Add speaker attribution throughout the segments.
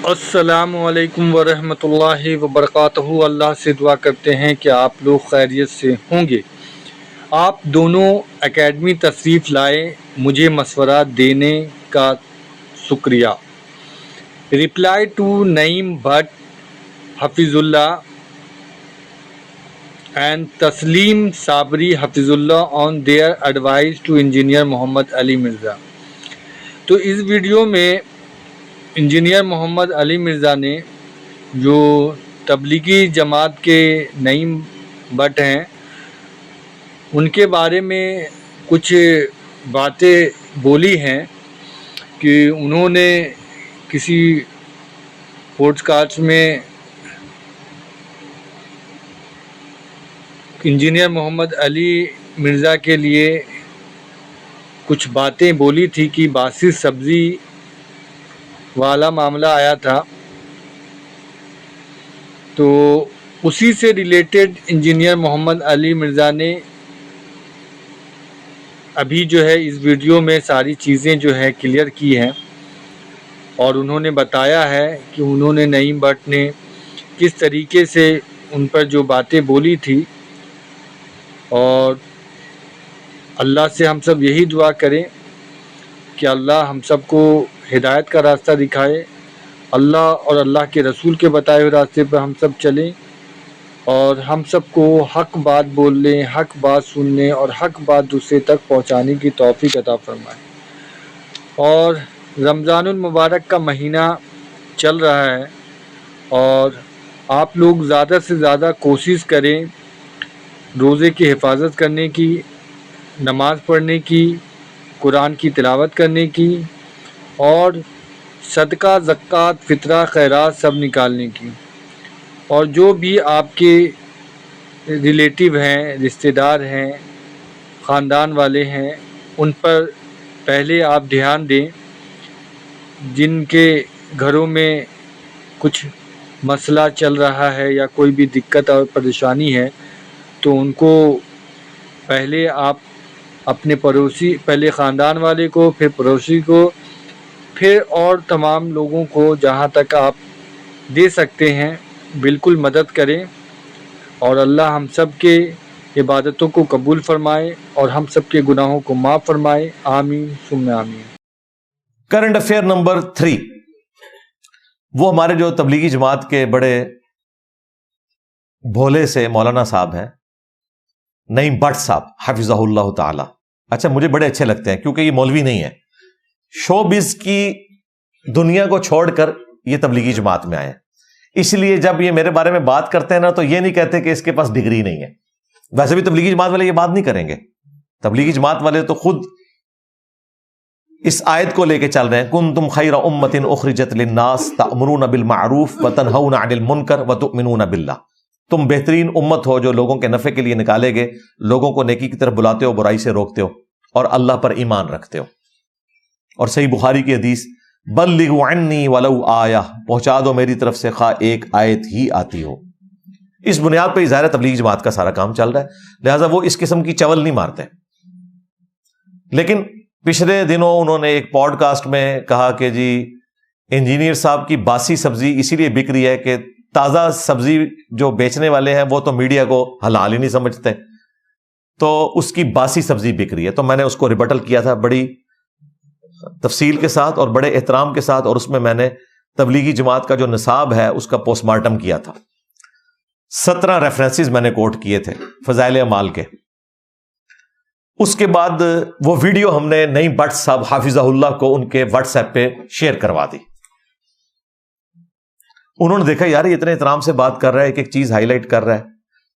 Speaker 1: السلام علیکم ورحمۃ اللہ وبرکاتہ۔ اللہ سے دعا کرتے ہیں کہ آپ لوگ خیریت سے ہوں گے۔ آپ دونوں اکیڈمی تشریف لائے، مجھے مشورہ دینے کا شکریہ۔ رپلائی ٹو نعیم بٹ حفظ اللہ اینڈ تسلیم صابری حفظ اللہ on their advice to engineer Muhammad Ali Mirza. تو اس ویڈیو میں انجینئر محمد علی مرزا نے جو تبلیغی جماعت کے نعیم بٹ ہیں ان کے بارے میں کچھ باتیں بولی ہیں کہ انہوں نے کسی پوڈ کاسٹ میں انجینئر محمد علی مرزا کے لیے کچھ باتیں بولی تھی کہ باسی سبزی والا معاملہ آیا تھا، تو اسی سے ریلیٹڈ انجینئر محمد علی مرزا نے ابھی جو ہے اس ویڈیو میں ساری چیزیں جو ہے کلیئر کی ہیں، اور انہوں نے بتایا ہے کہ انہوں نے نعیم بٹ نے کس طریقے سے ان پر جو باتیں بولی تھی، اور اللہ سے ہم سب یہی دعا کریں کہ اللہ ہم سب کو ہدایت کا راستہ دکھائے، اللہ اور اللہ کے رسول کے بتائے ہوئے راستے پر ہم سب چلیں، اور ہم سب کو حق بات بولنے، حق بات سننے اور حق بات دوسرے تک پہنچانے کی توفیق عطا فرمائے۔ اور رمضان المبارک کا مہینہ چل رہا ہے، اور آپ لوگ زیادہ سے زیادہ کوشش کریں روزے کی حفاظت کرنے کی، نماز پڑھنے کی، قرآن کی تلاوت کرنے کی، اور صدقہ، زکوٰۃ، فطرہ، خیرات سب نکالنے کی۔ اور جو بھی آپ کے ریلیٹیو ہیں، رشتہ دار ہیں، خاندان والے ہیں، ان پر پہلے آپ دھیان دیں۔ جن کے گھروں میں کچھ مسئلہ چل رہا ہے یا کوئی بھی دقت اور پریشانی ہے، تو ان کو پہلے آپ اپنے پڑوسی، پہلے خاندان والے کو، پھر پڑوسی کو، پھر اور تمام لوگوں کو جہاں تک آپ دے سکتے ہیں بالکل مدد کریں، اور اللہ ہم سب کے عبادتوں کو قبول فرمائے اور ہم سب کے گناہوں کو معاف فرمائے، آمین ثم آمین۔
Speaker 2: کرنٹ افیئر نمبر 3، وہ ہمارے جو تبلیغی جماعت کے بڑے بھولے سے مولانا صاحب ہیں، نعیم بٹ صاحب حفظہ اللہ تعالی۔ اچھا، مجھے بڑے اچھے لگتے ہیں کیونکہ یہ مولوی نہیں ہے، شوبز کی دنیا کو چھوڑ کر یہ تبلیغی جماعت میں آئے ہیں، اس لیے جب یہ میرے بارے میں بات کرتے ہیں نا تو یہ نہیں کہتے کہ اس کے پاس ڈگری نہیں ہے۔ ویسے بھی تبلیغی جماعت والے یہ بات نہیں کریں گے، تبلیغی جماعت والے تو خود اس آیت کو لے کے چل رہے ہیں، کنتم خیر امۃ اخرجت للناس تأمرون بالمعروف وتنہون عن المنکر وتؤمنون باللہ۔ تم بہترین امت ہو جو لوگوں کے نفع کے لیے نکالے گئے، لوگوں کو نیکی کی طرف بلاتے ہو، برائی سے روکتے ہو، اور اللہ پر ایمان رکھتے ہو۔ اور صحیح بخاری کی حدیث، بلغوا عنی ولو آیہ، پہنچا دو میری طرف سے خواہ ایک آیت ہی آتی ہو۔ اس بنیاد پہ ظاہر تبلیغی جماعت کا سارا کام چل رہا ہے، لہٰذا وہ اس قسم کی چول نہیں مارتے۔ لیکن پچھلے دنوں انہوں نے ایک پوڈ کاسٹ میں کہا کہ جی انجینئر صاحب کی باسی سبزی اسی لیے بک رہی ہے کہ تازہ سبزی جو بیچنے والے ہیں وہ تو میڈیا کو حلال ہی نہیں سمجھتے، تو اس کی باسی سبزی بک رہی ہے۔ تو میں نے اس کو ریبٹل کیا تھا بڑی تفصیل کے ساتھ اور بڑے احترام کے ساتھ، اور اس میں نے تبلیغی جماعت کا جو نصاب ہے اس کا پوسٹ مارٹم کیا تھا۔ 17 ریفرنسز میں نے کوٹ کیے تھے فضائل اعمال کے۔ اس کے بعد وہ ویڈیو ہم نے نعیم بٹ صاحب حافظہ اللہ کو ان کے واٹس ایپ پہ شیئر کروا دی۔ انہوں نے دیکھا یار یہ اتنے احترام سے بات کر رہا ہے، ایک ایک چیز ہائی لائٹ کر رہا ہے،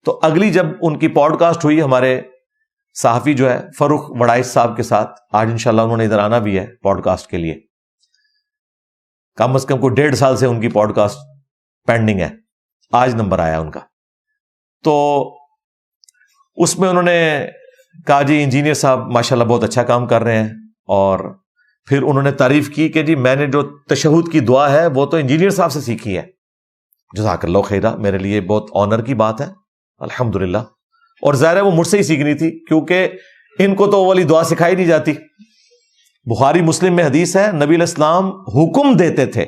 Speaker 2: تو اگلی جب ان کی پوڈ کاسٹ ہوئی ہمارے صحافی جو ہے فروخ وڑائش صاحب کے ساتھ، آج انشاءاللہ انہوں نے ادھر آنا بھی ہے پوڈ کاسٹ کے لیے، کم از کم کوئی 1.5 سال سے ان کی پوڈ کاسٹ پینڈنگ ہے، آج نمبر آیا ان کا۔ تو اس میں انہوں نے کہا جی انجینئر صاحب ماشاءاللہ بہت اچھا کام کر رہے ہیں، اور پھر انہوں نے تعریف کی کہ جی میں نے جو تشہد کی دعا ہے وہ تو انجینئر صاحب سے سیکھی ہے۔ جزاک اللہ خیرہ، میرے لیے بہت آنر کی بات ہے، الحمدللہ۔ اور ظاہر ہے وہ مجھ سے ہی سیکھنی تھی کیونکہ ان کو تو وہ والی دعا سکھائی نہیں جاتی۔ بخاری مسلم میں حدیث ہے، نبی علیہ السلام حکم دیتے تھے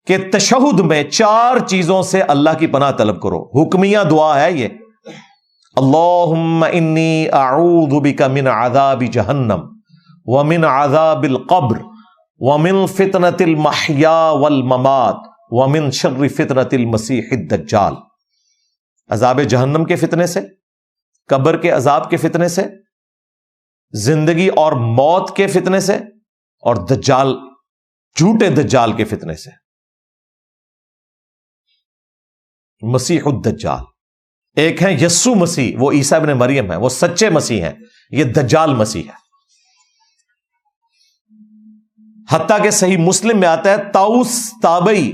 Speaker 2: کہ تشہد میں 4 چیزوں سے اللہ کی پناہ طلب کرو. حکمیہ دعا ہے یہ. اللہم انی اعوذ بک من عذاب جہنم ومن عذاب القبر ومن فتنۃ المحیا والممات ومن شر فتنۃ المسیح الدجال. عذاب جہنم کے فتنے سے، قبر کے عذاب کے فتنے سے، زندگی اور موت کے فتنے سے، اور دجال، جھوٹے دجال کے فتنے سے. مسیح الدجال. ایک ہے یسوع مسیح، وہ عیسیٰ ابن مریم ہے، وہ سچے مسیح ہیں. یہ دجال مسیح ہے. حتیٰ کہ صحیح مسلم میں آتا ہے طاؤس تابعی،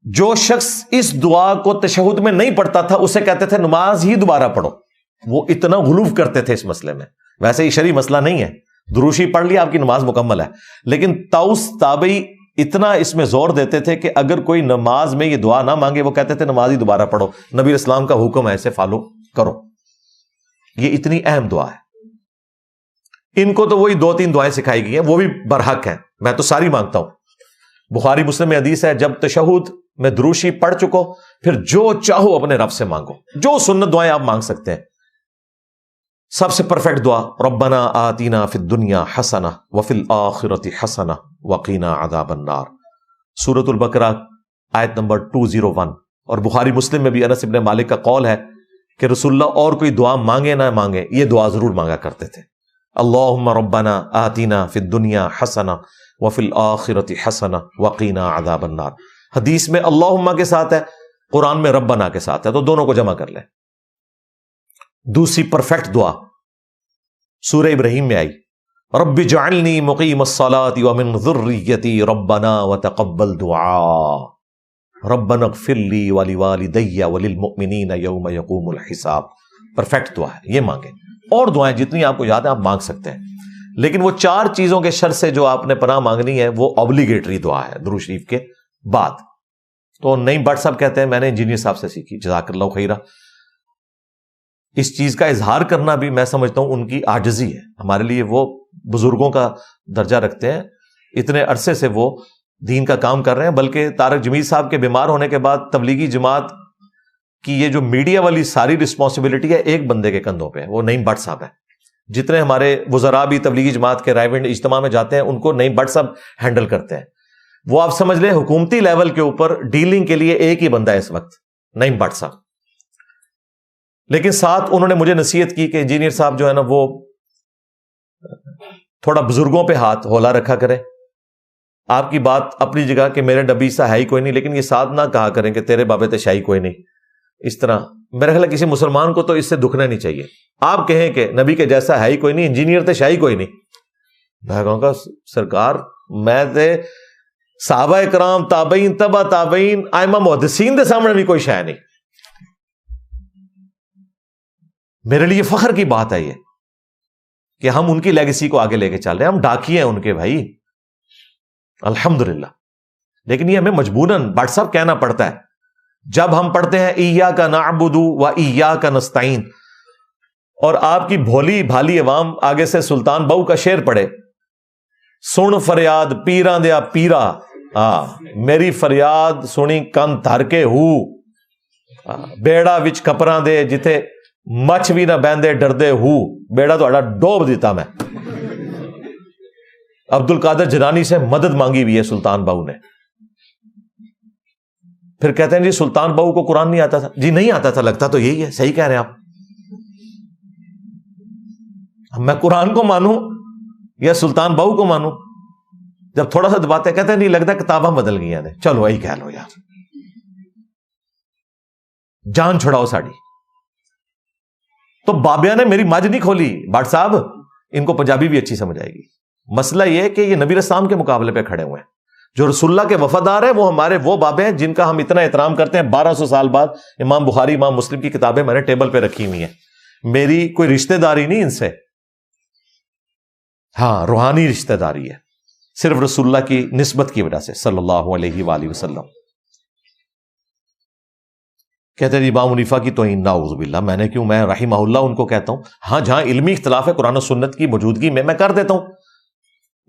Speaker 2: جو شخص اس دعا کو تشہد میں نہیں پڑھتا تھا اسے کہتے تھے نماز ہی دوبارہ پڑھو. وہ اتنا غلو کرتے تھے اس مسئلے میں. ویسے یہ شرعی مسئلہ نہیں ہے، دروشی پڑھ لیا آپ کی نماز مکمل ہے. لیکن طاؤس تابعی اتنا اس میں زور دیتے تھے کہ اگر کوئی نماز میں یہ دعا نہ مانگے وہ کہتے تھے نماز ہی دوبارہ پڑھو، نبی اسلام کا حکم ہے، اسے فالو کرو. یہ اتنی اہم دعا ہے. ان کو تو وہی 2-3 دعائیں سکھائی گئی ہیں، وہ بھی برحق ہیں. میں تو ساری مانگتا ہوں. بخاری مسلم میں حدیث ہے جب تشہد میں دروشی پڑھ چکو پھر جو چاہو اپنے رب سے مانگو، جو سنت دعائیں آپ مانگ سکتے ہیں. سب سے پرفیکٹ دعا ربنا آتینا فی الدنیا حسنہ وفی الآخرۃ حسنہ وقینا عذاب النار. سورۃ البقرہ آیت نمبر 201. اور بخاری مسلم میں بھی انس ابن مالک کا قول ہے کہ رسول اللہ اور کوئی دعا مانگے نہ مانگے یہ دعا ضرور مانگا کرتے تھے. اللہم ربنا آتینا فی الدنیا حسنہ وفی الآخرۃ حسنہ وقینا عذاب النار. حدیث میں اللہم کے ساتھ ہے، قرآن میں ربنا کے ساتھ ہے، تو دونوں کو جمع کر لیں. دوسری پرفیکٹ دعا سورہ ابراہیم میں آئی، رب اجعلنی مقیم الصلاۃ ومن ذریتی ربنا وتقبل دعاء ربنا اغفر لی ولوالدی وللمؤمنین یوم یقوم الحساب. پرفیکٹ دعا ہے، یہ مانگیں. اور دعائیں جتنی آپ کو یاد ہیں آپ مانگ سکتے ہیں، لیکن وہ 4 چیزوں کے شر سے جو آپ نے پناہ مانگنی ہے وہ اوبلیگیٹری دعا ہے درود شریف کے بعد. تو نئی بٹ صاحب کہتے ہیں میں نے انجینئر صاحب سے سیکھی، جزاک اللہ خیرہ. اس چیز کا اظہار کرنا بھی میں سمجھتا ہوں ان کی عاجزی ہے. ہمارے لیے وہ بزرگوں کا درجہ رکھتے ہیں، اتنے عرصے سے وہ دین کا کام کر رہے ہیں. بلکہ طارق جمیل صاحب کے بیمار ہونے کے بعد تبلیغی جماعت کی یہ جو میڈیا والی ساری رسپانسبلٹی ہے ایک بندے کے کندھوں پہ ہے، وہ نعیم بٹ صاحب ہے. جتنے ہمارے وزراء بھی تبلیغی جماعت کے رائے ونڈ اجتماع میں جاتے ہیں ان کو نعیم بٹ صاحب ہینڈل کرتے ہیں. وہ آپ سمجھ لیں حکومتی لیول کے اوپر ڈیلنگ کے لیے ایک ہی بندہ ہے اس وقت، نعیم بٹ صاحب. لیکن ساتھ انہوں نے مجھے نصیحت کی کہ انجینئر صاحب جو ہے نا وہ تھوڑا بزرگوں پہ ہاتھ ہولا رکھا کریں. آپ کی بات اپنی جگہ کہ میرے نبی سا ہے ہی کوئی نہیں، لیکن یہ ساتھ نہ کہا کریں کہ تیرے بابے تے شاہی کوئی نہیں. اس طرح میرا خیال ہے کسی مسلمان کو تو اس سے دکھنا نہیں چاہیے. آپ کہیں کہ نبی کے جیسا ہے ہی کوئی نہیں، انجینئر تے شاہی کوئی نہیں. میں کہوں گا سرکار میں تے صحابہ کرام تابعین تبع تابعین ائمہ محدثین دے سامنے بھی کوئی شے نہیں. میرے لیے فخر کی بات ہے یہ کہ ہم ان کی لیگیسی کو آگے لے کے چل رہے ہیں. ہم ڈاکیے ہیں ان کے بھائی الحمدللہ. لیکن یہ ہمیں مجبوراً بٹ صاحب کہنا پڑتا ہے. جب ہم پڑھتے ہیں ایاک نعبد و ایاک نستعین اور آپ کی بھولی بھالی عوام آگے سے سلطان بہو کا شعر پڑھے، سن فریاد پیراں دیا پیرا میری فریاد سنی کن دھر کے ہو بیڑا وچ کپراں دے جتھے مچھ بھی نہ بہندے ڈردے ہو بیڑا تہاڈا ڈوب دیتا میں. عبد القادر جیلانی سے مدد مانگی ہوئی ہے سلطان بہو نے. پھر کہتے ہیں جی سلطان بہو کو قرآن نہیں آتا تھا. جی نہیں آتا تھا، لگتا تو یہی ہے. صحیح کہہ رہے ہیں آپ. میں قرآن کو مانوں یا سلطان بہو کو مانوں؟ جب تھوڑا سا دباتے کہتے ہیں نہیں لگتا کتاباں بدل گئی ہیں. چلو وہی کہہ لو یار، جان چھڑاؤ ساڑی. تو بابیا نے میری مجھ نہیں کھولی. بٹ صاحب ان کو پنجابی بھی اچھی سمجھ آئے گی. مسئلہ یہ ہے کہ یہ نبی اسلام کے مقابلے پہ کھڑے ہوئے ہیں. جو رسول اللہ کے وفادار ہیں وہ ہمارے وہ بابے ہیں جن کا ہم اتنا احترام کرتے ہیں. 1200 سال بعد امام بخاری امام مسلم کی کتابیں میں نے ٹیبل پہ رکھی ہوئی ہیں. میری کوئی رشتہ داری نہیں ان سے، ہاں روحانی رشتہ داری ہے، صرف رسول اللہ کی نسبت کی وجہ سے صلی اللہ علیہ وآلہ وسلم. کہتے ہیں امام حنیفہ کی توہین نعوذ باللہ. میں نے کیوں، میں رحمہ اللہ ان کو کہتا ہوں. ہاں جہاں علمی اختلاف ہے قرآن و سنت کی موجودگی میں کر دیتا ہوں،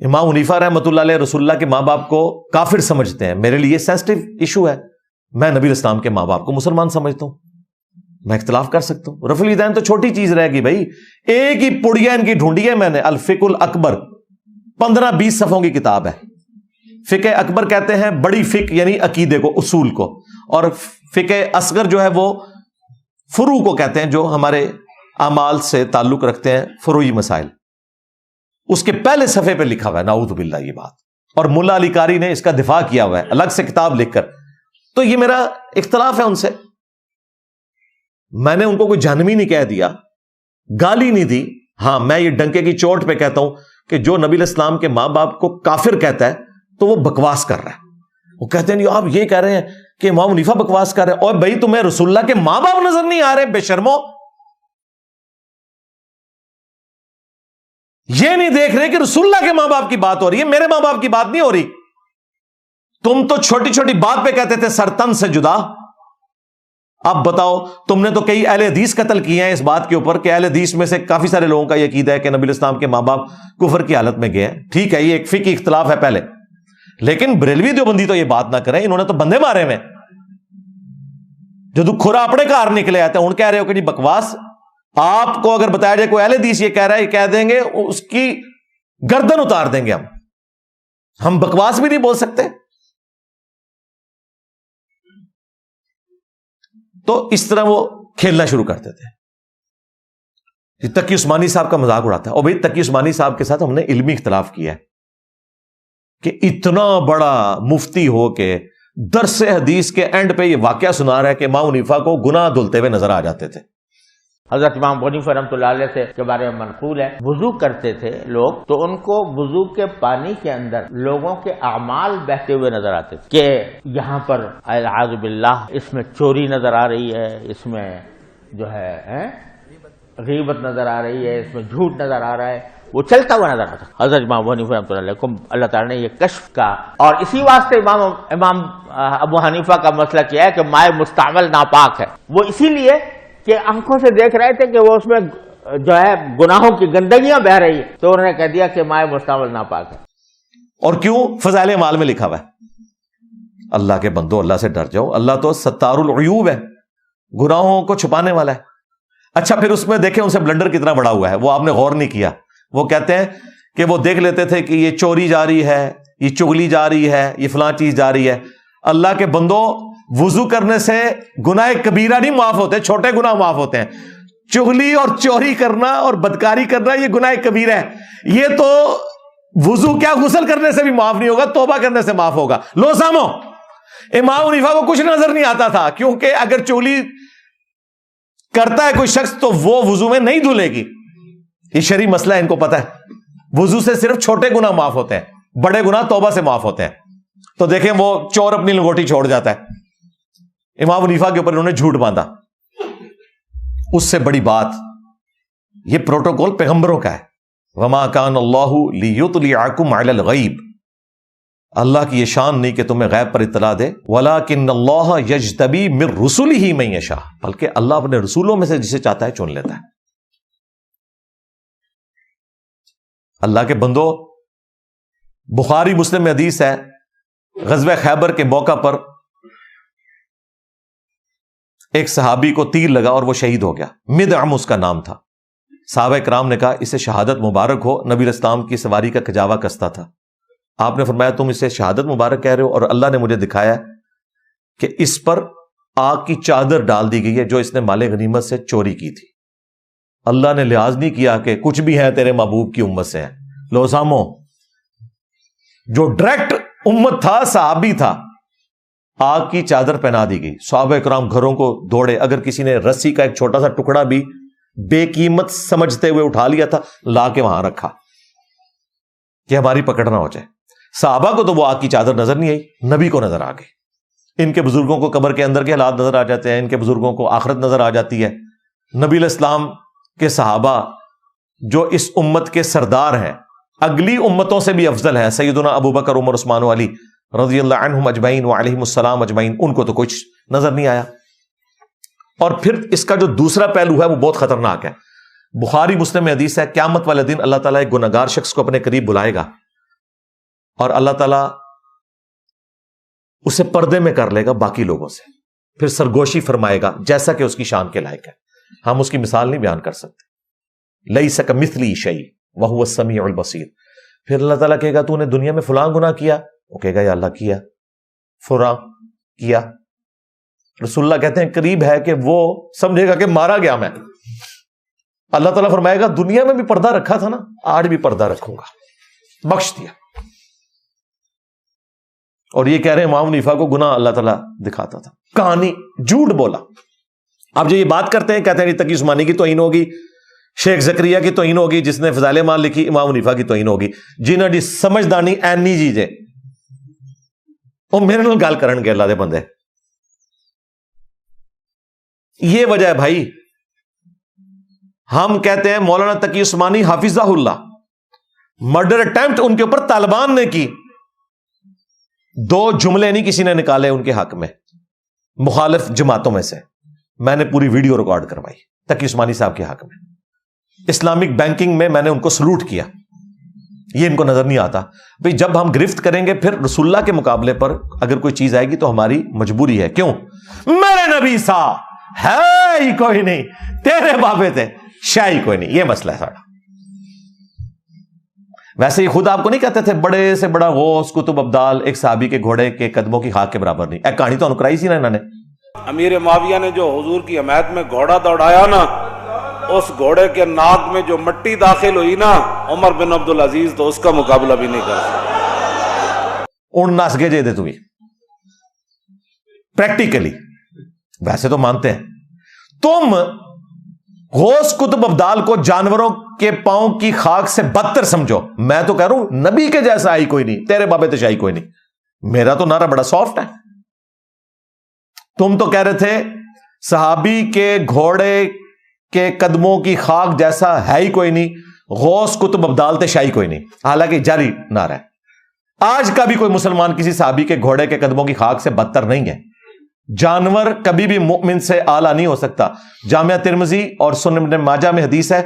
Speaker 2: امام حنیفہ رحمۃ اللہ علیہ رسول اللہ کے ماں باپ کو کافر سمجھتے ہیں. میرے لیے سینسٹیو ایشو ہے. میں نبی اسلام کے ماں باپ کو مسلمان سمجھتا ہوں. میں اختلاف کر سکتا ہوں. رفع الیدین تو چھوٹی چیز رہے گی بھائی. ایک ہی پڑیا ان کی ڈھونڈی ہے میں نے, الفقہ الاکبر, 15-20 صفحوں کی کتاب ہے. فقہ اکبر کہتے ہیں بڑی فقہ یعنی عقیدے کو, اصول کو, اور فقہ اصغر جو ہے وہ فروع کو کہتے ہیں جو ہمارے اعمال سے تعلق رکھتے ہیں, فروعی مسائل. اس کے پہلے صفحے پہ لکھا ہوا ہے نعوذ باللہ یہ بات, اور ملا علی قاری نے اس کا دفاع کیا ہوا ہے الگ سے کتاب لکھ کر. تو یہ میرا اختلاف ہے ان سے. میں نے ان کو کوئی جہنمی نہیں کہہ دیا, گالی نہیں دی. ہاں میں یہ ڈنکے کی چوٹ پہ کہتا ہوں کہ جو نبی علیہ السلام کے ماں باپ کو کافر کہتا ہے تو وہ بکواس کر رہا ہے. وہ کہتے ہیں آپ یہ کہہ رہے ہیں کہ امام حنیفہ بکواس کر رہے ہیں, اور بھائی تمہیں رسول اللہ کے ماں باپ نظر نہیں آ رہے بے شرمو؟ یہ نہیں دیکھ رہے کہ رسول اللہ کے ماں باپ کی بات ہو رہی ہے, میرے ماں باپ کی بات نہیں ہو رہی. تم تو چھوٹی چھوٹی بات پہ کہتے تھے سر تن سے جدا. اب بتاؤ, تم نے تو کئی اہل حدیث قتل کیے ہیں اس بات کے اوپر کہ اہل حدیث میں سے کافی سارے لوگوں کا یہ عقیدہ ہے کہ نبی اسلام کے ماں باپ کفر کی حالت میں گئے ہیں. ٹھیک ہے, یہ ایک فقہی اختلاف ہے پہلے, لیکن بریلوی دیوبندی تو یہ بات نہ کریں, انہوں نے تو بندے مارے میں جو کھرا اپنے کار نکلے آتے ہیں. ان کہہ رہے ہو کہ جی بکواس. آپ کو اگر بتایا جائے کوئی اہل حدیث یہ کہہ رہا ہے, یہ کہہ دیں گے اس کی گردن اتار دیں گے. ہم بکواس بھی نہیں بول سکتے. تو اس طرح وہ کھیلنا شروع کرتے تھے. تقی عثمانی صاحب کا مذاق اڑاتا ہے. اور بھائی تقی عثمانی صاحب کے ساتھ ہم نے علمی اختلاف کیا ہے کہ اتنا بڑا مفتی ہو کے درس حدیث کے اینڈ پہ یہ واقعہ سنا رہا ہے کہ امام حنیفہ کو گناہ دھلتے ہوئے نظر آ جاتے تھے.
Speaker 3: حضرت امام ابو حنیفہ رحمۃ اللہ علیہ سے کے بارے میں منقول ہے, وضو کرتے تھے لوگ تو ان کو وضو کے پانی کے اندر لوگوں کے اعمال بہتے ہوئے نظر آتے تھے کہ یہاں پر اعوذ باللہ اس میں چوری نظر آ رہی ہے, اس میں جو ہے غیبت نظر آ رہی ہے, اس میں جھوٹ نظر آ رہا ہے. وہ چلتا ہوا نظر آتا. حضرت امام ابو حنیفہ رحمۃ اللہ علیہ کو اللہ تعالیٰ نے یہ کشف کا, اور اسی واسطے امام ابو حنیفہ کا مسئلہ کیا ہے کہ مائع مستعمل ناپاک ہے. وہ اسی لیے کہ آنکھوں سے دیکھ رہے تھے کہ وہ اس میں جو ہے گناہوں کی گندگیاں بہ رہی ہے, تو انہوں نے کہہ دیا کہ مائع مستعمل ناپاک ہے.
Speaker 2: اور کیوں؟ فضائل اعمال میں لکھا ہوا ہے. اللہ کے بندو اللہ سے ڈر جاؤ, اللہ تو ستار العیوب ہے, گناہوں کو چھپانے والا ہے. اچھا پھر اس میں دیکھیں ان سے بلنڈر کتنا بڑا ہوا ہے, وہ آپ نے غور نہیں کیا. وہ کہتے ہیں کہ وہ دیکھ لیتے تھے کہ یہ چوری جاری ہے, یہ چغلی جاری ہے, یہ فلاں چیز جاری ہے. اللہ کے بندو وضو کرنے سے گناہ کبیرہ نہیں معاف ہوتے, چھوٹے گناہ معاف ہوتے ہیں. چغلی اور چوری کرنا اور بدکاری کرنا یہ گناہ کبیرہ ہے. یہ تو وضو کیا غسل کرنے سے بھی معاف نہیں ہوگا, توبہ کرنے سے معاف ہوگا. لو سامو, امام حنیفہ کو کچھ نظر نہیں آتا تھا, کیونکہ اگر چغلی کرتا ہے کوئی شخص تو وہ وضو میں نہیں دھلے گی. یہ شرعی مسئلہ ہے, ان کو پتہ ہے. وضو سے صرف چھوٹے گناہ معاف ہوتے ہیں, بڑے گناہ توبہ سے معاف ہوتے ہیں. تو دیکھیں وہ چور اپنی لنگوٹی چھوڑ جاتا ہے, امام حنیفہ کے اوپر انہوں نے جھوٹ باندھا. اس سے بڑی بات, یہ پروٹوکول پیغمبروں کا ہے. وما کان اللہ لیطلعکم علی الغیب, اللہ کی یہ شان نہیں کہ تمہیں غیب پر اطلاع دے. ولکن اللہ یجتبی من رسلہ من یشاء, بلکہ اللہ اپنے رسولوں میں سے جسے چاہتا ہے چن لیتا ہے. اللہ کے بندو, بخاری مسلم میں حدیث ہے, غزوہ خیبر کے موقع پر ایک صحابی کو تیر لگا اور وہ شہید ہو گیا. مدعم اس کا نام تھا. صحابہ کرام نے کہا اسے شہادت مبارک ہو, نبی علیہ السلام کی سواری کا کجاوا کستا تھا. آپ نے فرمایا تم اسے شہادت مبارک کہہ رہے ہو, اور اللہ نے مجھے دکھایا کہ اس پر آگ کی چادر ڈال دی گئی ہے جو اس نے مال غنیمت سے چوری کی تھی. اللہ نے لحاظ نہیں کیا کہ کچھ بھی ہے تیرے محبوب کی امت سے ہیں. لو سامو, جو ڈائریکٹ امت تھا, صحابی تھا, آگ کی چادر پہنا دی گئی. صحابہ کرام گھروں کو دوڑے. اگر کسی نے رسی کا ایک چھوٹا سا ٹکڑا بھی بے قیمت سمجھتے ہوئے اٹھا لیا تھا, لا کے وہاں رکھا کہ ہماری پکڑ نہ ہو جائے. صحابہ کو تو وہ آگ کی چادر نظر نہیں آئی, نبی کو نظر آ گئی. ان کے بزرگوں کو قبر کے اندر کے حالات نظر آ جاتے ہیں, ان کے بزرگوں کو آخرت نظر آ جاتی ہے. نبی علیہ السلام کے صحابہ جو اس امت کے سردار ہیں, اگلی امتوں سے بھی افضل ہے, سیدنا ابو بکر, عمر, عثمان و علی رضی اللہ عنہم اجمعین وعلیہم السلام اجمعین, ان کو تو کچھ نظر نہیں آیا. اور پھر اس کا جو دوسرا پہلو ہے وہ بہت خطرناک ہے. بخاری مسلم میں حدیث ہے, قیامت والے دن اللہ تعالیٰ ایک گنہگار شخص کو اپنے قریب بلائے گا اور اللہ تعالیٰ اسے پردے میں کر لے گا باقی لوگوں سے، پھر سرگوشی فرمائے گا جیسا کہ اس کی شان کے لائق ہے. ہم اس کی مثال نہیں بیان کر سکتے. لیس کمثلہ شیء وہو السمیع البصیر. پھر اللہ تعالیٰ کہے گا تو نے دنیا میں فلاں گناہ کیا، وہ کہے گا یا اللہ کیا، فلاں کیا. رسول اللہ کہتے ہیں قریب ہے کہ وہ سمجھے گا کہ مارا گیا میں. اللہ تعالیٰ فرمائے گا دنیا میں بھی پردہ رکھا تھا نا، آج بھی پردہ رکھوں گا، بخش دیا. اور یہ کہہ رہے ہیں امام حنیفہ کو گناہ اللہ تعالیٰ دکھاتا تھا، کہانی جھوٹ بولا. اب جو یہ بات کرتے ہیں کہتے ہیں تقی عثمانی کی توہین ہوگی، شیخ زکریا کی توہین ہوگی جس نے فضائل اعمال لکھی، امام حنیفہ کی توہین ہوگی. جنہوں نے سمجھدانی اینی چیز ہے وہ میرے نال گل کرن گے. اللہ دے بندے، یہ وجہ ہے بھائی. ہم کہتے ہیں مولانا تقی عثمانی حافظہ اللہ، مرڈر اٹیمپٹ ان کے اوپر طالبان نے کی. 2 جملے نہیں کسی نے نکالے ان کے حق میں مخالف جماعتوں میں سے. میں نے پوری ویڈیو ریکارڈ کروائی تقی عثمانی صاحب کے حق میں. اسلامک بینکنگ میں میں نے ان کو سلوٹ کیا. یہ ان کو نظر نہیں آتا. بھئی جب ہم گرفت کریں گے پھر رسول اللہ کے مقابلے پر اگر کوئی چیز آئے گی تو ہماری مجبوری ہے. کیوں؟ میرے نبی سا ہے ہی کوئی نہیں، تیرے بابے تھے شاہی کوئی نہیں. یہ مسئلہ ہے ساڑا. ویسے یہ خود آپ کو نہیں کہتے تھے بڑے سے بڑا غوث قطب ابدال ایک صحابی کے گھوڑے کے قدموں کی خاک کے برابر نہیں. ایک کہانی تو انکرائی سی نا انہوں نے.
Speaker 4: امیر معاویہ نے جو حضور کی حمایت میں گھوڑا دوڑایا نا، اس گھوڑے کے ناک میں جو مٹی داخل ہوئی نا، عمر بن عبدالعزیز تو اس کا مقابلہ بھی نہیں کر سکتا.
Speaker 2: ان نس گے جے دے تمہیں پریکٹیکلی. ویسے تو مانتے ہیں تم غوث قطب ابدال کو جانوروں کے پاؤں کی خاک سے بدتر سمجھو. میں تو کہہ رہا ہوں نبی کے جیسا آئی کوئی نہیں، تیرے بابے تشائی کوئی نہیں. میرا تو نعرہ بڑا سافٹ ہے. تم تو کہہ رہے تھے صحابی کے گھوڑے کے قدموں کی خاک جیسا ہے ہی کوئی نہیں، غوث قطب ابدال تشائی کوئی نہیں. حالانکہ جاری نعرہ ہے. آج کا بھی کوئی مسلمان کسی صحابی کے گھوڑے کے قدموں کی خاک سے بدتر نہیں ہے. جانور کبھی بھی مؤمن سے اعلیٰ نہیں ہو سکتا. جامعہ ترمذی اور سنن ابن ماجہ میں حدیث ہے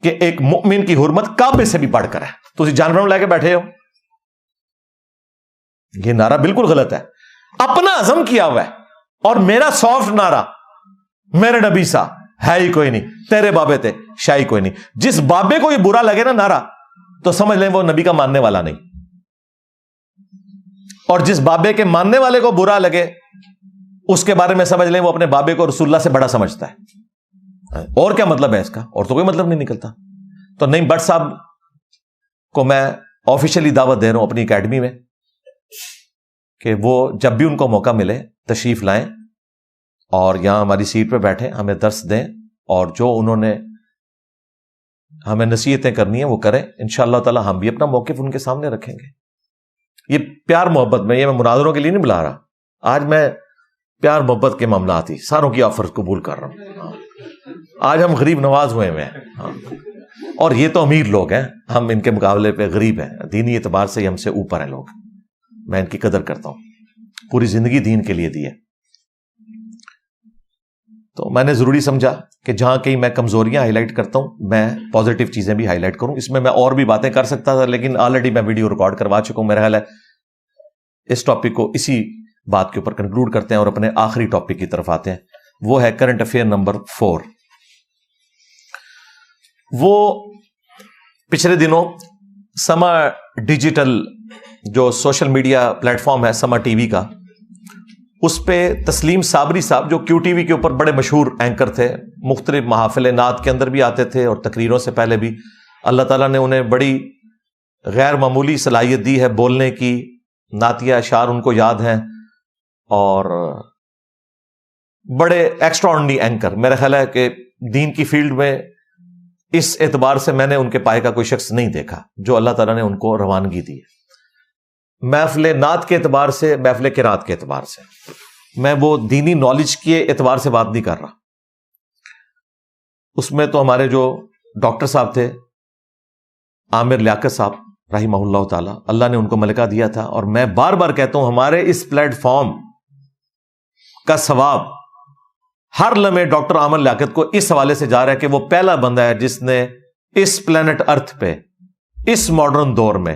Speaker 2: کہ ایک مؤمن کی حرمت کعبے سے بھی بڑھ کر ہے. تو اسی جانوروں لے کے بیٹھے ہو. یہ نعرہ بالکل غلط ہے. اپنا عزم کیا ہوا ہے. اور میرا سافٹ نعرہ میرے نبی سا ہے ہی کوئی نہیں، تیرے بابے تھے شاہی کوئی نہیں. جس بابے کو یہ برا لگے نا نعرہ تو سمجھ لیں وہ نبی کا ماننے والا نہیں. اور جس بابے کے ماننے والے کو برا لگے اس کے بارے میں سمجھ لیں وہ اپنے بابے کو رسول اللہ سے بڑا سمجھتا ہے. اور کیا مطلب ہے اس کا؟ اور تو کوئی مطلب نہیں نکلتا. تو نہیں بٹ صاحب کو میں آفیشلی دعوت دے رہا ہوں اپنی اکیڈمی میں کہ وہ جب بھی ان کو موقع ملے تشریف لائیں اور یہاں ہماری سیٹ پہ بیٹھیں، ہمیں درس دیں، اور جو انہوں نے ہمیں نصیحتیں کرنی ہیں وہ کریں. انشاءاللہ تعالی ہم بھی اپنا موقف ان کے سامنے رکھیں گے. یہ پیار محبت میں، یہ میں مناظروں کے لیے نہیں بلا رہا. آج میں پیار محبت کے معاملات ہی ساروں کی آفر قبول کر رہا ہوں. آج ہم غریب نواز ہوئے ہیں اور یہ تو امیر لوگ ہیں، ہم ان کے مقابلے پہ غریب ہیں. دینی اعتبار سے ہم سے اوپر ہیں لوگ. میں ان کی قدر کرتا ہوں، پوری زندگی دین کے لیے دی ہے. تو میں نے ضروری سمجھا کہ جہاں کہیں میں کمزوریاں ہائی لائٹ کرتا ہوں میں پازیٹیو چیزیں بھی ہائی لائٹ کروں. اس میں اور بھی باتیں کر سکتا تھا لیکن آلریڈی میں ویڈیو ریکارڈ کروا چکا ہوں. میرا خیال ہے اس ٹاپک کو اسی بات کے اوپر کنکلوڈ کرتے ہیں اور اپنے آخری ٹاپک کی طرف آتے ہیں. وہ ہے کرنٹ افیئر نمبر 4. وہ پچھلے دنوں سما ڈیجیٹل جو سوشل میڈیا پلیٹ فارم ہے سما ٹی وی کا، اس پہ تسلیم صابری صاحب جو کیو ٹی وی کے اوپر بڑے مشہور اینکر تھے، مختلف محافل نعت کے اندر بھی آتے تھے اور تقریروں سے پہلے بھی. اللہ تعالیٰ نے انہیں بڑی غیر معمولی صلاحیت دی ہے بولنے کی. نعتیہ اشعار ان کو یاد ہیں اور بڑے ایکسٹراڈنری اینکر. میرا خیال ہے کہ دین کی فیلڈ میں اس اعتبار سے میں نے ان کے پائے کا کوئی شخص نہیں دیکھا جو اللہ تعالیٰ نے ان کو روانگی دی ہے. محفل نعت کے اعتبار سے، محفل قرات کے اعتبار سے، میں وہ دینی نالج کے اعتبار سے بات نہیں کر رہا. اس میں تو ہمارے جو ڈاکٹر صاحب تھے عامر لیاقت صاحب رحمہ اللہ تعالی، اللہ نے ان کو ملکہ دیا تھا. اور میں بار بار کہتا ہوں ہمارے اس پلیٹ فارم کا ثواب ہر لمحے ڈاکٹر عامر لیاقت کو اس حوالے سے جا رہا ہے کہ وہ پہلا بندہ ہے جس نے اس پلانٹ ارتھ پہ اس ماڈرن دور میں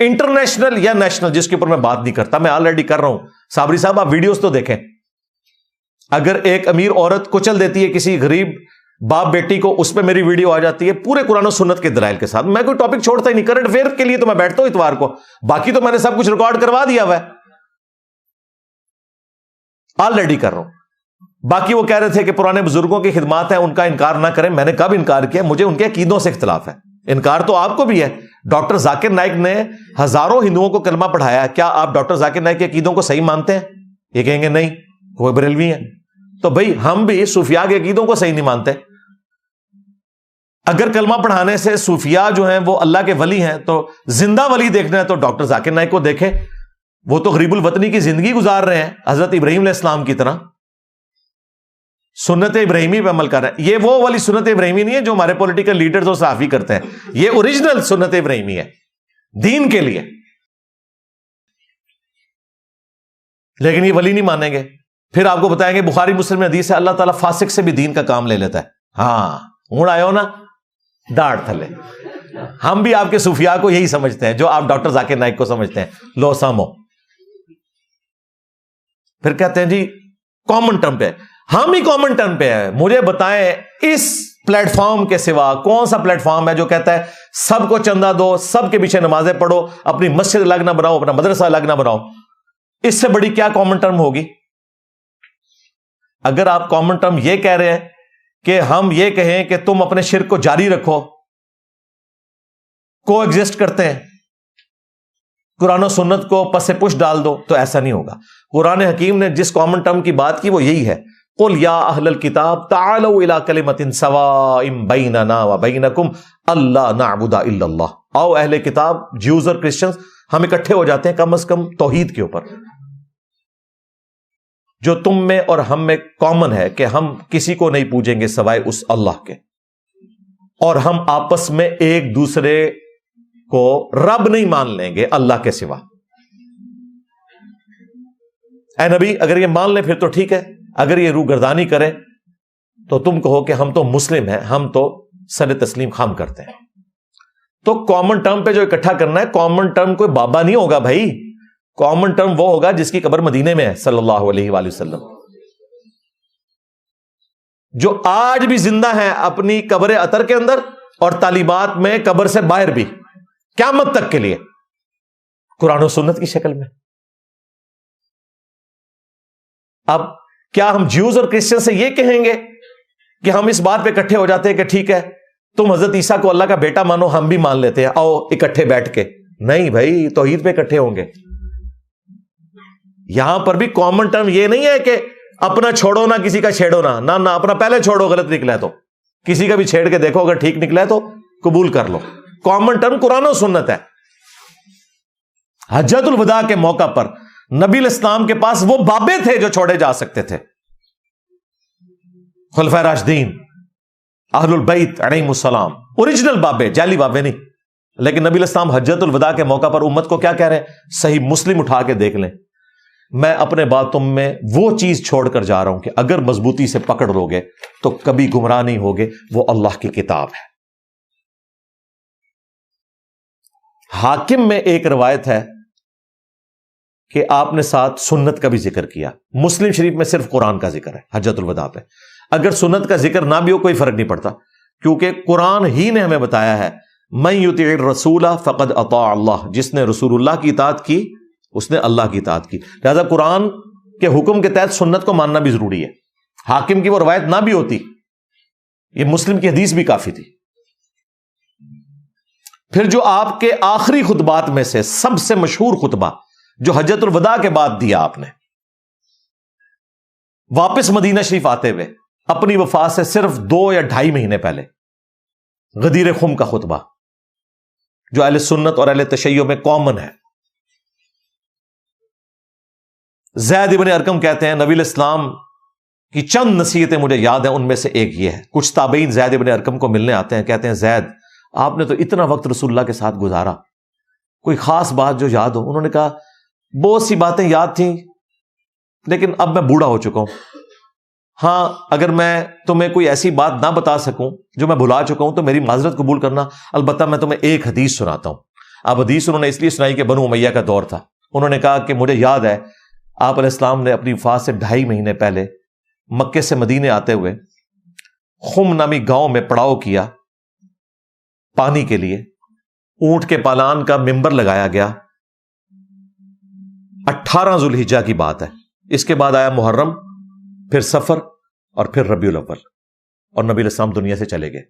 Speaker 2: انٹرنیشنل یا نیشنل جس کے اوپر میں بات نہیں کرتا؟ میں آلریڈی کر رہا ہوں. صابری صاحب آپ ویڈیوز تو دیکھیں. اگر ایک امیر عورت کچل دیتی ہے کسی غریب باپ بیٹی کو, اس پہ میری ویڈیو آ جاتی ہے پورے قرآن و سنت کے دلائل کے ساتھ. میں کوئی ٹاپک چھوڑتا ہی نہیں. کرنٹ افیئر کے لیے تو میں بیٹھتا ہوں اتوار کو, باقی تو میں نے سب کچھ ریکارڈ کروا دیا ہوا ہے, آلریڈی کر رہا ہوں. باقی وہ کہہ رہے تھے کہ پرانے بزرگوں کی خدمات ہیں ان کا انکار نہ کریں. میں نے کب انکار کیا؟ مجھے ان کے عقیدوں سے اختلاف ہے. انکار تو آپ کو بھی ہے. ڈاکٹر ذاکر نائک نے ہزاروں ہندوؤں کو کلمہ پڑھایا. کیا آپ ڈاکٹر ذاکر نائک کے عقیدوں کو صحیح مانتے ہیں؟ یہ کہیں گے نہیں, وہ بریلوی ہیں. تو بھائی ہم بھی صوفیاء کے عقیدوں کو صحیح نہیں مانتے. اگر کلمہ پڑھانے سے صوفیاء جو ہیں وہ اللہ کے ولی ہیں, تو زندہ ولی دیکھنا ہے تو ڈاکٹر ذاکر نائک کو دیکھیں. وہ تو غریب الوطنی کی زندگی گزار رہے ہیں حضرت ابراہیم علیہ السلام کی طرح, سنت ابراہیمی پہ عمل کر رہے ہیں. یہ وہ والی سنت ابراہیمی نہیں ہے جو ہمارے پولیٹیکل لیڈرز اور صحافی کرتے ہیں. یہ اوریجنل سنت ابراہیمی ہے دین کے لیے. لیکن یہ ولی نہیں مانیں گے. پھر آپ کو بتائیں گے بخاری مسلم میں حدیث ہے اللہ تعالیٰ فاسق سے بھی دین کا کام لے لیتا ہے. ہاں ہوں آئے ہو نا ڈاڑھ تھلے. ہم بھی آپ کے صوفیاء کو یہی سمجھتے ہیں جو آپ ڈاکٹر ذاکر نائک کو سمجھتے ہیں. لو سامو. پھر کہتے ہیں جی کامن ٹرم پہ. ہم ہی کامن ٹرم پہ ہیں. مجھے بتائیں اس پلیٹ فارم کے سوا کون سا پلیٹ فارم ہے جو کہتا ہے سب کو چندہ دو, سب کے پیچھے نمازیں پڑھو, اپنی مسجد الگ نہ بناؤ, اپنا مدرسہ الگ نہ بناؤ. اس سے بڑی کیا کامن ٹرم ہوگی؟ اگر آپ کامن ٹرم یہ کہہ رہے ہیں کہ ہم یہ کہیں کہ تم اپنے شرک کو جاری رکھو, کو ایگزسٹ کرتے ہیں, قرآن و سنت کو پس پش ڈال دو, تو ایسا نہیں ہوگا. قرآن حکیم نے جس کامن ٹرم کی بات کی وہ یہی ہے, قل یا اہل الکتاب تعالوا الی کلمۃ سواء بیننا وبینکم اللہ نعبد الا اللہ. آؤ اہل کتاب جیوز اور کرسچنز ہم اکٹھے ہو جاتے ہیں کم از کم توحید کے اوپر. جو تم میں اور ہم میں کامن ہے کہ ہم کسی کو نہیں پوجیں گے سوائے اس اللہ کے, اور ہم آپس میں ایک دوسرے کو رب نہیں مان لیں گے اللہ کے سوا. اے نبی اگر یہ مان لیں پھر تو ٹھیک ہے, اگر یہ روگردانی کریں تو تم کہو کہ ہم تو مسلم ہیں, ہم تو سر تسلیم خام کرتے ہیں. تو کامن ٹرم پہ جو اکٹھا کرنا ہے, کامن ٹرم کوئی بابا نہیں ہوگا بھائی. کامن ٹرم وہ ہوگا جس کی قبر مدینے میں ہے صلی اللہ علیہ وآلہ وسلم, جو آج بھی زندہ ہے اپنی قبر عطر کے اندر اور طالبات میں قبر سے باہر بھی قیامت تک کے لیے قرآن و سنت کی شکل میں. اب کیا ہم جیوز اور کرسچن سے یہ کہیں گے کہ ہم اس بات پہ اکٹھے ہو جاتے ہیں کہ ٹھیک ہے تم حضرت عیسیٰ کو اللہ کا بیٹا مانو, ہم بھی مان لیتے ہیں, آؤ اکٹھے بیٹھ کے؟ نہیں بھائی, توحید پہ اکٹھے ہوں گے. یہاں پر بھی کامن ٹرم یہ نہیں ہے کہ اپنا چھوڑو نہ کسی کا چھیڑو نہ, نہ اپنا پہلے چھوڑو غلط نکلا ہے تو, کسی کا بھی چھیڑ کے دیکھو اگر ٹھیک نکلا ہے تو قبول کر لو. کامن ٹرم قرآن و سنت ہے. حجۃ الوداع کے موقع پر نبی الاسلام کے پاس وہ بابے تھے جو چھوڑے جا سکتے تھے, خلفائے راشدین, اہل البیت علیہم السلام, اوریجنل بابے, جعلی بابے نہیں. لیکن نبی الاسلام حجۃ الوداع کے موقع پر امت کو کیا کہہ رہے ہیں؟ صحیح مسلم اٹھا کے دیکھ لیں, میں اپنے بعد تم میں وہ چیز چھوڑ کر جا رہا ہوں کہ اگر مضبوطی سے پکڑ لو گے تو کبھی گمراہ نہیں ہوگے, وہ اللہ کی کتاب ہے. حاکم میں ایک روایت ہے کہ آپ نے ساتھ سنت کا بھی ذکر کیا. مسلم شریف میں صرف قرآن کا ذکر ہے حجۃ الوداع پہ. اگر سنت کا ذکر نہ بھی ہو کوئی فرق نہیں پڑتا, کیونکہ قرآن ہی نے ہمیں بتایا ہے من یطیع الرسول فقد اطاع اللہ, جس نے رسول اللہ کی اطاعت کی اس نے اللہ کی اطاعت کی. لہذا قرآن کے حکم کے تحت سنت کو ماننا بھی ضروری ہے. حاکم کی وہ روایت نہ بھی ہوتی, یہ مسلم کی حدیث بھی کافی تھی. پھر جو آپ کے آخری خطبات میں سے سب سے مشہور خطبہ جو حجۃ الوداع کے بعد دیا آپ نے, واپس مدینہ شریف آتے ہوئے اپنی وفات سے صرف 2 یا 2.5 مہینے پہلے, غدیر خم کا خطبہ جو اہل سنت اور اہل تشیع میں کامن ہے. زید ابن ارقم کہتے ہیں نبی الاسلام کی چند نصیحتیں مجھے یاد ہیں, ان میں سے ایک یہ ہے. کچھ تابعین زید ابن ارقم کو ملنے آتے ہیں, کہتے ہیں زید آپ نے تو اتنا وقت رسول اللہ کے ساتھ گزارا, کوئی خاص بات جو یاد ہو؟ انہوں نے کہا بہت سی باتیں یاد تھیں لیکن اب میں بوڑھا ہو چکا ہوں, ہاں اگر میں تمہیں کوئی ایسی بات نہ بتا سکوں جو میں بھلا چکا ہوں تو میری معذرت قبول کرنا، البتہ میں تمہیں ایک حدیث سناتا ہوں۔ اب حدیث انہوں نے اس لیے سنائی کہ بنو امیہ کا دور تھا۔ انہوں نے کہا کہ مجھے یاد ہے آپ علیہ السلام نے اپنی وفات سے 2.5 مہینے پہلے مکے سے مدینے آتے ہوئے خم نامی گاؤں میں پڑاؤ کیا پانی کے لیے، اونٹ کے پالان کا ممبر لگایا گیا، 18 ذوالحجہ کی بات ہے۔ اس کے بعد آیا محرم، پھر سفر، اور پھر ربیع الاول، اور نبی علیہ السلام دنیا سے چلے گئے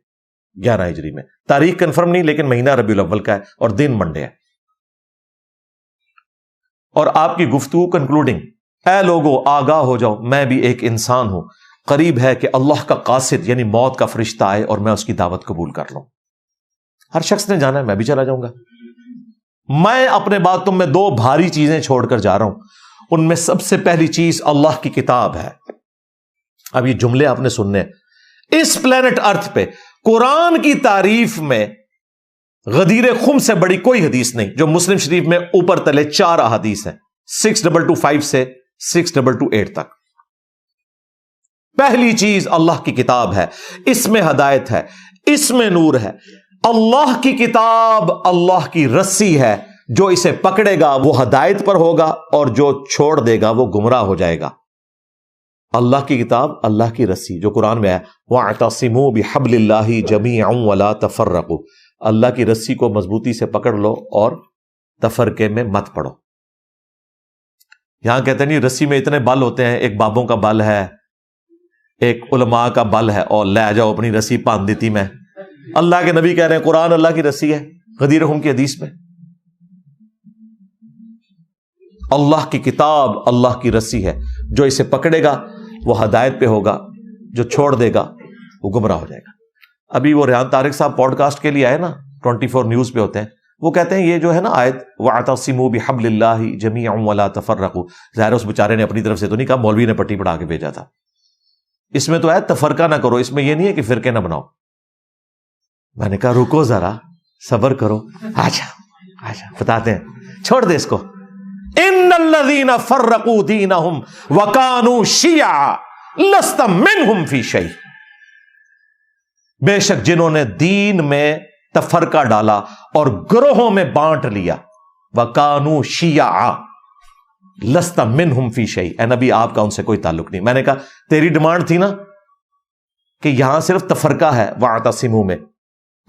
Speaker 2: 11 ہجری میں۔ تاریخ کنفرم نہیں، لیکن مہینہ ربیع الاول کا ہے اور دن منڈے ہے۔ اور آپ کی گفتگو کنکلوڈنگ، اے لوگو آگاہ ہو جاؤ، میں بھی ایک انسان ہوں، قریب ہے کہ اللہ کا قاصد یعنی موت کا فرشتہ آئے اور میں اس کی دعوت قبول کر لوں۔ ہر شخص نے جانا ہے، میں بھی چلا جاؤں گا۔ میں اپنے بعد تم میں 2 بھاری چیزیں چھوڑ کر جا رہا ہوں، ان میں سب سے پہلی چیز اللہ کی کتاب ہے۔ اب یہ جملے آپ نے سننے، اس پلینٹ ارتھ پہ قرآن کی تعریف میں غدیر خم سے بڑی کوئی حدیث نہیں، جو مسلم شریف میں اوپر تلے 4 احادیث ہیں، 6225 سے 6228 تک۔ پہلی چیز اللہ کی کتاب ہے، اس میں ہدایت ہے، اس میں نور ہے۔ اللہ کی کتاب اللہ کی رسی ہے، جو اسے پکڑے گا وہ ہدایت پر ہوگا اور جو چھوڑ دے گا وہ گمراہ ہو جائے گا۔ اللہ کی کتاب، اللہ کی رسی، جو قرآن میں ہے وَاعْتَصِمُوا بِحَبْلِ اللَّهِ جَمِيعًا وَلَا تَفَرَّقُوا، اللہ کی رسی کو مضبوطی سے پکڑ لو اور تفرقے میں مت پڑو۔ یہاں کہتے ہیں نہیں رسی میں اتنے بل ہوتے ہیں، ایک بابوں کا بل ہے، ایک علماء کا بل ہے، اور لے جاؤ اپنی رسی باندھ دیتی میں۔ اللہ کے نبی کہہ رہے ہیں قرآن اللہ کی رسی ہے، غدیر خم کی حدیث میں اللہ کی کتاب اللہ کی رسی ہے، جو اسے پکڑے گا وہ ہدایت پہ ہوگا، جو چھوڑ دے گا وہ گمراہ ہو جائے گا۔ ابھی وہ ریحان طارق صاحب پوڈ کاسٹ کے لیے آئے نا، 24 نیوز پہ ہوتے ہیں، وہ کہتے ہیں یہ جو ہے نا آیت وَاعْتَصِمُوا بِحَبْلِ اللَّهِ جَمِيعًا وَلَا تَفَرَّقُوا، ظاہر اس بیچارے نے اپنی طرف سے تو نہیں کہا، مولوی نے پٹی پڑھا کے بھیجا تھا۔ اس میں تو ہے تفرقہ نہ کرو، اس میں یہ نہیں ہے کہ فرقے نہ بناؤ۔ میں نے کہا رکو ذرا، صبر کرو، آجا بتاتے ہیں، چھوڑ دے اس کو۔ ان الذین فرقوا دینہم وکانوا شیعا لست منہم فی شیء، بے شک جنہوں نے دین میں تفرقہ ڈالا اور گروہوں میں بانٹ لیا، وکانوا شیعا لست منہم فی شیء، اے نبی آپ کا ان سے کوئی تعلق نہیں۔ میں نے کہا تیری ڈیمانڈ تھی نا کہ یہاں صرف تفرقہ ہے واعتصموا میں،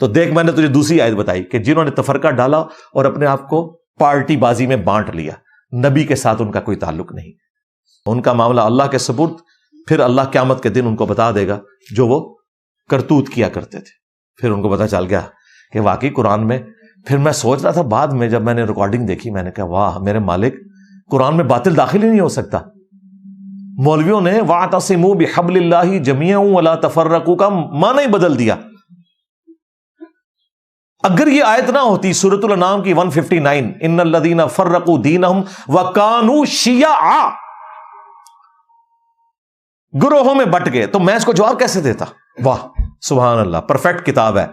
Speaker 2: تو دیکھ میں نے تجھے دوسری آیت بتائی کہ جنہوں نے تفرقہ ڈالا اور اپنے آپ کو پارٹی بازی میں بانٹ لیا، نبی کے ساتھ ان کا کوئی تعلق نہیں، ان کا معاملہ اللہ کے سپرد، پھر اللہ قیامت کے دن ان کو بتا دے گا جو وہ کرتوت کیا کرتے تھے۔ پھر ان کو پتا چل گیا کہ واقعی قرآن میں، پھر میں سوچ رہا تھا بعد میں جب میں نے ریکارڈنگ دیکھی، میں نے کہا واہ میرے مالک، قرآن میں باطل داخل ہی نہیں ہو سکتا۔ مولویوں نے وَاعْتَصِمُوا بِحَبْلِ اللَّهِ جَمِيعًا وَلَا تَفَرَّقُوا کا معنی ہی بدل دیا۔ اگر یہ آیت نہ ہوتی سورۃ الانعام کی 159 ان الذین فرقوا دینہم وکانوا شیعا، گروہوں میں بٹ گئے، تو میں اس کو جواب کیسے دیتا؟ واہ سبحان اللہ، پرفیکٹ کتاب ہے۔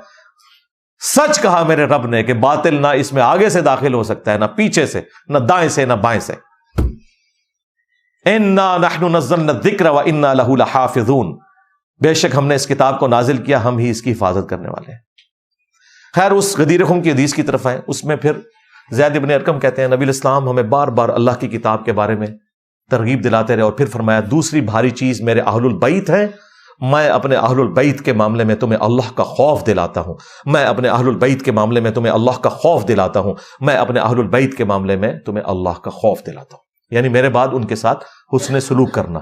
Speaker 2: سچ کہا میرے رب نے کہ باطل نہ اس میں آگے سے داخل ہو سکتا ہے، نہ پیچھے سے، نہ دائیں سے، نہ بائیں سے۔ انا نحن نزلنا الذکر وانا لہ لحافظون، بے شک ہم نے اس کتاب کو نازل کیا، ہم ہی اس کی حفاظت کرنے والے ہیں۔ خیر اس غدیر خم کی حدیث کی طرف آئیں، اس میں پھر زید بن ارقم کہتے ہیں نبی الاسلام ہمیں بار بار اللہ کی کتاب کے بارے میں ترغیب دلاتے رہے، اور پھر فرمایا دوسری بھاری چیز میرے اہل البیت ہیں، میں اپنے اہل البیت کے معاملے میں تمہیں اللہ کا خوف دلاتا ہوں، میں اپنے اہل البیت کے معاملے میں تمہیں اللہ کا خوف دلاتا ہوں، میں اپنے اہل البیت کے معاملے میں تمہیں اللہ کا خوف دلاتا ہوں، یعنی میرے بعد ان کے ساتھ حسن سلوک کرنا۔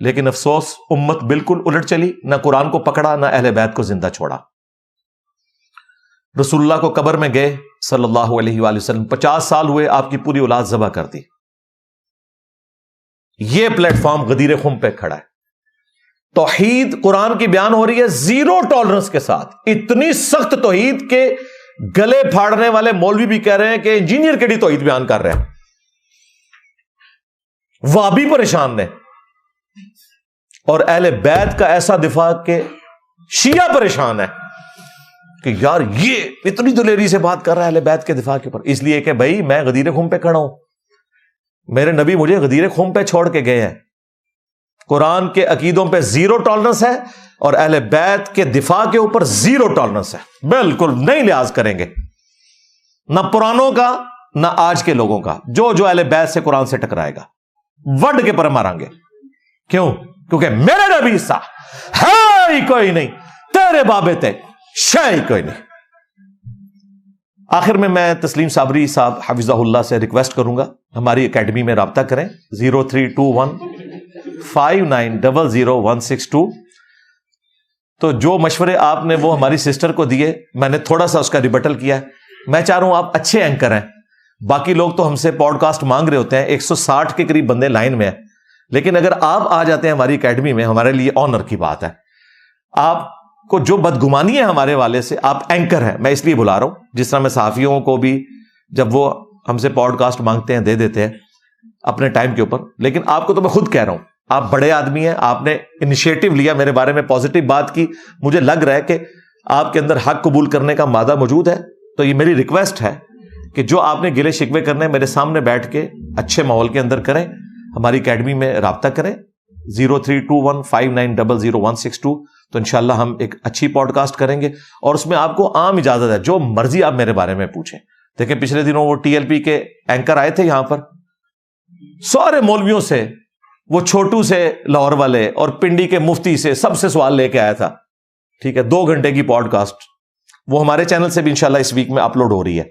Speaker 2: لیکن افسوس امت بالکل الٹ چلی، نہ قرآن کو پکڑا نہ اہل بیت کو زندہ چھوڑا۔ رسول اللہ کو قبر میں گئے صلی اللہ علیہ وآلہ وسلم، 50 سال ہوئے، آپ کی پوری اولاد ذبح کر دی۔ یہ پلیٹ فارم غدیر خم پہ کھڑا ہے، توحید قرآن کی بیان ہو رہی ہے زیرو ٹالرنس کے ساتھ، اتنی سخت توحید کے گلے پھاڑنے والے مولوی بھی کہہ رہے ہیں کہ انجینئر کیڑی توحید بیان کر رہے ہیں، وہابی پریشان نے، اور اہل بیت کا ایسا دفاع کہ شیعہ پریشان ہے کہ یار یہ اتنی دلیری سے بات کر رہا ہے اہل بیت کے دفاع کے اوپر، اس لیے کہ بھائی میں غدیر خم پہ کھڑا ہوں، میرے نبی مجھے غدیر خم پہ چھوڑ کے گئے ہیں، قرآن کے عقیدوں پہ زیرو ٹالرنس ہے اور اہل بیت کے دفاع کے اوپر زیرو ٹالرنس ہے. بالکل نہیں لحاظ کریں گے، نہ پرانوں کا نہ آج کے لوگوں کا. جو اہل بیت سے قرآن سے ٹکرائے گا وڈ کے پر ماریں گے. کیوں؟ کیونکہ میرے نبی سا ہے ہی کوئی نہیں، تیرے بابے تے شے ہی کوئی نہیں. آخر میں تسلیم صابری صاحب حفظہ اللہ سے ریکویسٹ کروں گا ہماری اکیڈمی میں رابطہ کریں 032159000162. تو جو مشورے آپ نے وہ ہماری سسٹر کو دیے، میں نے تھوڑا سا اس کا ریبٹل کیا ہے. میں چاہ رہا ہوں آپ اچھے اینکر ہیں. باقی لوگ تو ہم سے پوڈ کاسٹ مانگ رہے ہوتے ہیں، 160 کے قریب بندے لائن میں ہیں، لیکن اگر آپ آ جاتے ہیں ہماری اکیڈمی میں ہمارے لیے آنر کی بات ہے. آپ کو جو بدگمانی ہے ہمارے والے سے، آپ اینکر ہیں، میں اس لیے بلا رہا ہوں. جس طرح میں صحافیوں کو بھی جب وہ ہم سے پوڈ کاسٹ مانگتے ہیں دے دیتے ہیں اپنے ٹائم کے اوپر، لیکن آپ کو تو میں خود کہہ رہا ہوں آپ بڑے آدمی ہیں، آپ نے انیشیٹو لیا، میرے بارے میں پازیٹیو بات کی. مجھے لگ رہا ہے کہ آپ کے اندر حق قبول کرنے کا مادہ موجود ہے. تو یہ میری ریکویسٹ ہے کہ جو آپ نے گلے شکوے کرنے میرے سامنے بیٹھ کے اچھے ماحول کے اندر کریں. ہماری اکیڈمی میں رابطہ کریں 032159000162. تو انشاءاللہ ہم ایک اچھی پوڈ کاسٹ کریں گے اور اس میں آپ کو عام اجازت ہے جو مرضی آپ میرے بارے میں پوچھیں. دیکھیں پچھلے دنوں وہ ٹی ایل پی کے اینکر آئے تھے یہاں پر، سارے مولویوں سے، وہ چھوٹو سے لاہور والے اور پنڈی کے مفتی سے، سب سے سوال لے کے آیا تھا. ٹھیک ہے، 2 گھنٹے کی پوڈ کاسٹ وہ ہمارے چینل سے بھی انشاءاللہ اس ویک میں اپلوڈ ہو رہی ہے،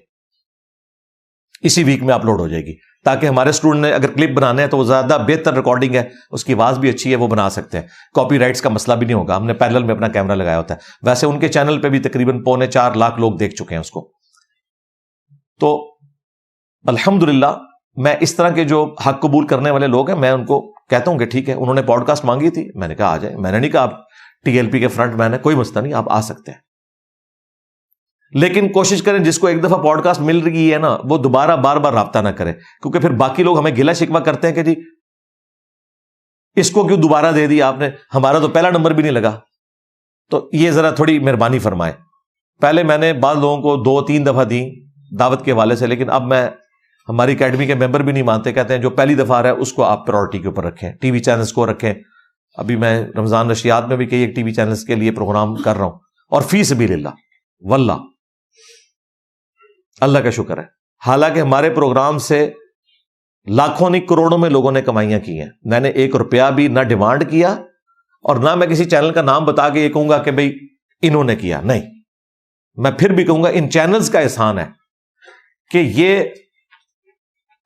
Speaker 2: اسی ویک میں اپلوڈ ہو جائے گی، تاکہ ہمارے اسٹوڈنٹ نے اگر کلپ بنانے ہیں تو وہ زیادہ بہتر ریکارڈنگ ہے، اس کی آواز بھی اچھی ہے، وہ بنا سکتے ہیں. کاپی رائٹس کا مسئلہ بھی نہیں ہوگا، ہم نے پیرلل میں اپنا کیمرہ لگایا ہوتا ہے. ویسے ان کے چینل پہ بھی تقریباً 4.25 لاکھ لوگ دیکھ چکے ہیں اس کو. تو الحمدللہ میں اس طرح کے جو حق قبول کرنے والے لوگ ہیں میں ان کو کہتا ہوں کہ ٹھیک ہے، انہوں نے پوڈ کاسٹ مانگی تھی، میں نے کہا آ جائیں. میں نے نہیں کہا آپ ٹی ایل پی کے فرنٹ مین ہے، کوئی مسئلہ نہیں، آپ آ سکتے ہیں. لیکن کوشش کریں جس کو ایک دفعہ پوڈ کاسٹ مل رہی ہے نا وہ دوبارہ بار بار رابطہ نہ کرے، کیونکہ پھر باقی لوگ ہمیں گلا شکوہ کرتے ہیں کہ جی اس کو کیوں دوبارہ دے دی آپ نے، ہمارا تو پہلا نمبر بھی نہیں لگا. تو یہ ذرا تھوڑی مہربانی فرمائے. پہلے میں نے بعض لوگوں کو 2-3 دفعہ دی دعوت کے حوالے سے، لیکن اب میں ہماری اکیڈمی کے ممبر بھی نہیں مانتے، کہتے ہیں جو پہلی دفعہ آ رہا ہے اس کو آپ پرائورٹی کے اوپر رکھیں، ٹی وی چینلز کو رکھیں. ابھی میں رمضان نشریات میں بھی کئی ایک ٹی وی چینلز کے لیے پروگرام کر رہا ہوں، اور فی سبیل اللہ واللہ اللہ کا شکر ہے. حالانکہ ہمارے پروگرام سے لاکھوں نہیں کروڑوں میں لوگوں نے کمائیاں کی ہیں. میں نے 1 روپیہ بھی نہ ڈیمانڈ کیا اور نہ میں کسی چینل کا نام بتا کے یہ کہوں گا کہ بھئی انہوں نے کیا. نہیں، میں پھر بھی کہوں گا ان چینلز کا احسان ہے کہ یہ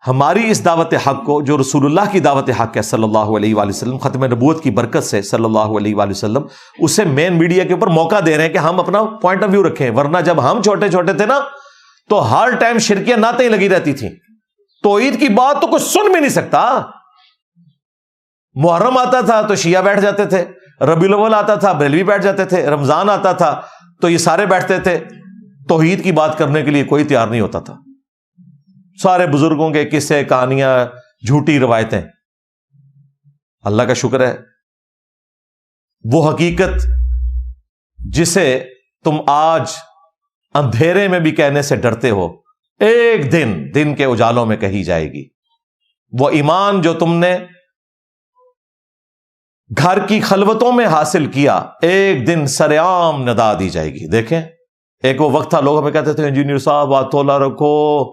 Speaker 2: ہماری اس دعوت حق کو، جو رسول اللہ کی دعوت حق ہے صلی اللہ علیہ وآلہ وسلم، ختم نبوت کی برکت سے صلی اللہ علیہ وآلہ وسلم، اسے مین میڈیا کے اوپر موقع دے رہے ہیں کہ ہم اپنا پوائنٹ آف ویو رکھیں. ورنہ جب ہم چھوٹے چھوٹے تھے نا تو ہر ٹائم شرکیاں نعتیں لگی رہتی تھیں، توحید کی بات تو کچھ سن بھی نہیں سکتا. محرم آتا تھا تو شیعہ بیٹھ جاتے تھے، ربیع الاول آتا تھا بریلوی بیٹھ جاتے تھے، رمضان آتا تھا تو یہ سارے بیٹھتے تھے. توحید کی بات کرنے کے لیے کوئی تیار نہیں ہوتا تھا. سارے بزرگوں کے قصے، کہانیاں، جھوٹی روایتیں. اللہ کا شکر ہے وہ حقیقت جسے تم آج اندھیرے میں بھی کہنے سے ڈرتے ہو ایک دن کے اجالوں میں کہی جائے گی. وہ ایمان جو تم نے گھر کی خلوتوں میں حاصل کیا ایک دن سرعام ندا دی جائے گی. دیکھیں ایک وہ وقت تھا لوگ ہمیں کہتے تھے انجینئر صاحب بات تولا رکھو،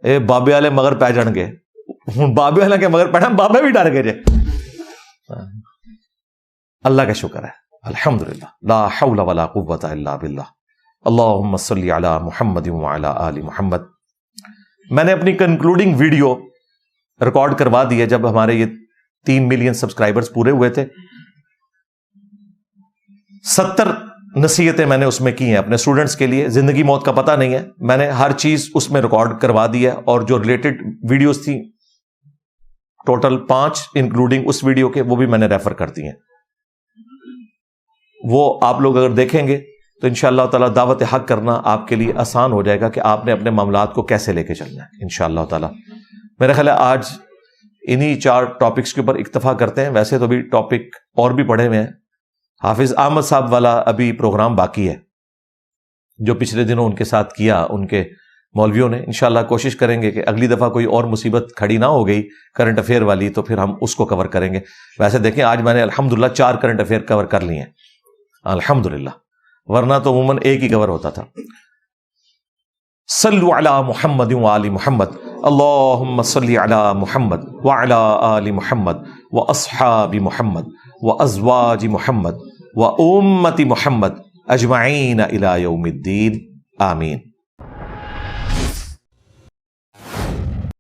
Speaker 2: اے بابے والے مگر پہ جان گے. ہوں بابے والے کے مگر پڑھا بابے بھی ڈر گئے جے. اللہ کا شکر ہے الحمدللہ، لا حول ولا قوت الا باللہ. اللہم صلی علی محمد وعلی آل محمد. میں نے اپنی کنکلوڈنگ ویڈیو ریکارڈ کروا دی ہے جب ہمارے یہ 3 ملین سبسکرائبرز پورے ہوئے تھے. 70 نصیحتیں میں نے اس میں کی ہیں اپنے اسٹوڈنٹس کے لیے. زندگی موت کا پتہ نہیں ہے، میں نے ہر چیز اس میں ریکارڈ کروا دی ہے، اور جو ریلیٹڈ ویڈیوز تھیں ٹوٹل 5 انکلوڈنگ اس ویڈیو کے، وہ بھی میں نے ریفر کر دی ہیں. وہ آپ لوگ اگر دیکھیں گے تو انشاءاللہ تعالیٰ دعوت حق کرنا آپ کے لیے آسان ہو جائے گا کہ آپ نے اپنے معاملات کو کیسے لے کے چلنا ہے انشاءاللہ تعالیٰ. میرا خیال ہے آج انہی 4 ٹاپکس کے اوپر اکتفا کرتے ہیں. ویسے تو بھی ٹاپک اور بھی پڑھے ہوئے ہیں. حافظ احمد صاحب والا ابھی پروگرام باقی ہے جو پچھلے دنوں ان کے ساتھ کیا، ان کے مولویوں نے انشاءاللہ کوشش کریں گے کہ اگلی دفعہ کوئی اور مصیبت کھڑی نہ ہو گئی کرنٹ افیئر والی تو پھر ہم اس کو کور کریں گے. ویسے دیکھیں آج میں نے الحمدللہ 4 کرنٹ افیئر کور کر لیے ہیں الحمدللہ، ورنہ تو عموماً ایک ہی کور ہوتا تھا. صلو علی محمد وآل محمد، اللہم صلی علی محمد وعلی آل محمد واصحاب محمد وازواج محمد وامت محمد اجمعین الی یوم الدین، آمین.